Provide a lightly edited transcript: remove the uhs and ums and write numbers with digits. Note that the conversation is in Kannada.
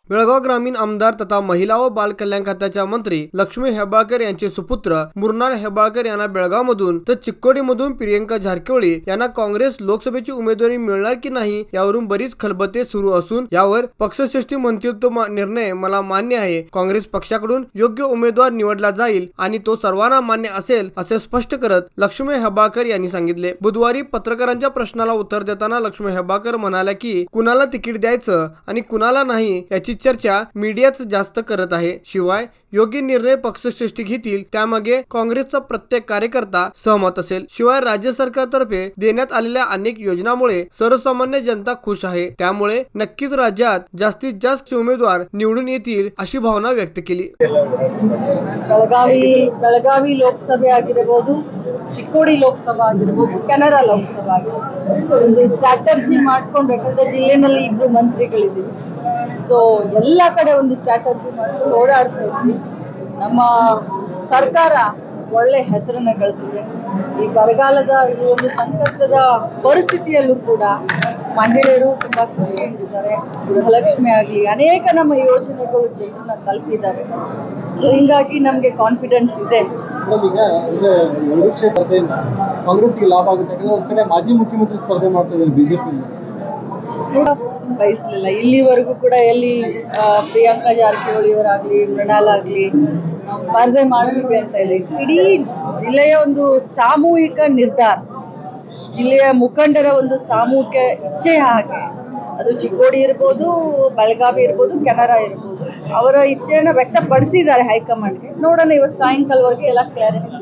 बेळगाव ग्रामीण आमदार तथा महिला व बाल कल्याण खात्याच्या मंत्री लक्ष्मी हेब्बाळकर यांचे सुपुत्र मुरनाल हेब्बाळकर यांना बेळगावमधून तर चिक्कोडीमधून प्रियंका झारकिहोळी यांना काँग्रेस लोकसभेची उमेदवारी मिळणार की नाही यावरून बरीच खलबते सुरू असून यावर पक्षश्रेष्ठी म्हणतील तो निर्णय मला मान्य आहे। काँग्रेस पक्षाकडून योग्य उमेदवार निवडला जाईल आणि तो सर्वांना मान्य असेल असे स्पष्ट करत लक्ष्मी हेब्बाळकर यांनी सांगितले। बुधवारी पत्रकारांच्या प्रश्नाला उत्तर देताना लक्ष्मी हेब्बाळकर म्हणाल्या की कुणाला तिकीट द्यायचं आणि कुणाला नाही याची चर्चा मीडियाच जास्त करत आहे। शिवाय योग्य निर्णय पक्षश्रेष्ठी घेतील त्यामागे काँग्रेसचा प्रत्येक कार्यकर्ता सहमत असेल। शिवाय राज्य सरकारतर्फे देण्यात आलेल्या अनेक योजनांमुळे सर्वसामान्य जनता खुश आहे, त्यामुळे नक्कीच राज्यात जास्तीत जास्त उमेदवार निवडून येतील अशी भावना व्यक्त केली। ಬೆಳಗಾವಿ ಲೋಕಸಭೆ ಆಗಿರಬಹುದು, ಚಿಕ್ಕೋಡಿ ಲೋಕಸಭಾ ಆಗಿರಬಹುದು, ಕೆನರಾ ಲೋಕಸಭಾ ಆಗಿರಬಹುದು, ಒಂದು ಸ್ಟ್ರಾಟಜಿ ಮಾಡ್ಕೊಂಡು ಯಾಕಂದ್ರೆ ಜಿಲ್ಲೆನಲ್ಲಿ ಇಬ್ರು ಮಂತ್ರಿಗಳಿದ್ದೀವಿ, ಸೊ ಎಲ್ಲ ಕಡೆ ಒಂದು ಸ್ಟ್ರಾಟಜಿ ಮಾಡ್ಕೊಂಡು ಓಡಾಡ್ತಾ ಇದ್ವಿ। ನಮ್ಮ ಸರ್ಕಾರ ಒಳ್ಳೆ ಹೆಸರನ್ನ ಗಳಿಸಿದೆ। ಈ ಬರಗಾಲದ ಈ ಒಂದು ಸಂಕಷ್ಟದ ಪರಿಸ್ಥಿತಿಯಲ್ಲೂ ಕೂಡ ಮಹಿಳೆಯರು ತುಂಬಾ ಖುಷಿಯಿಂದಿದ್ದಾರೆ। ಗೃಹಲಕ್ಷ್ಮಿ ಆಗಲಿ ಅನೇಕ ನಮ್ಮ ಯೋಜನೆಗಳು ಜನರನ್ನ ತಲುಪಿದ್ದಾವೆ। ಸೊ ಹಿಂಗಾಗಿ ನಮಗೆ ಕಾನ್ಫಿಡೆನ್ಸ್ ಇದೆ। ಈಗ ಎರಡು ಕ್ಷೇತ್ರದಿಂದ ಕಾಂಗ್ರೆಸ್ಗೆ ಲಾಭ ಆಗುತ್ತೆ ಯಾಕಂದ್ರೆ ಒಂದ್ ಕಡೆ ಮಾಜಿ ಮುಖ್ಯಮಂತ್ರಿ ಸ್ಪರ್ಧೆ ಮಾಡ್ತಾ ಇದ್ದಾರೆ ಬಿಜೆಪಿ ಬಯಸಲಿಲ್ಲ ಇಲ್ಲಿವರೆಗೂ ಕೂಡ ಎಲ್ಲಿ ಪ್ರಿಯಾಂಕಾ ಜಾರಕಿಹೊಳಿ ಅವರಾಗ್ಲಿ ಮೃಣಾಲ್ ಆಗ್ಲಿ ಸ್ಪರ್ಧೆ ಮಾಡ್ತೀವಿ ಅಂತ ಇಲ್ಲ। ಇಡೀ ಜಿಲ್ಲೆಯ ಒಂದು ಸಾಮೂಹಿಕ ನಿರ್ಧಾರ, ಜಿಲ್ಲೆಯ ಮುಖಂಡರ ಒಂದು ಸಾಮೂಹಿಕ ಇಚ್ಛೆ ಹಾಗೆ ಅದು ಚಿಕ್ಕೋಡಿ ಇರ್ಬೋದು, ಬೆಳಗಾವಿ ಇರ್ಬೋದು, ಕೆನರಾ ಇರ್ಬೋದು, ಅವರ ಇಚ್ಛೆಯನ್ನ ವ್ಯಕ್ತಪಡಿಸಿದ್ದಾರೆ ಹೈಕಮಾಂಡ್ಗೆ। ನೋಡೋಣ ಇವತ್ತು ಸಾಯಂಕಾಲವರೆಗೆ ಎಲ್ಲ ಕ್ಲಾರಿಟಿ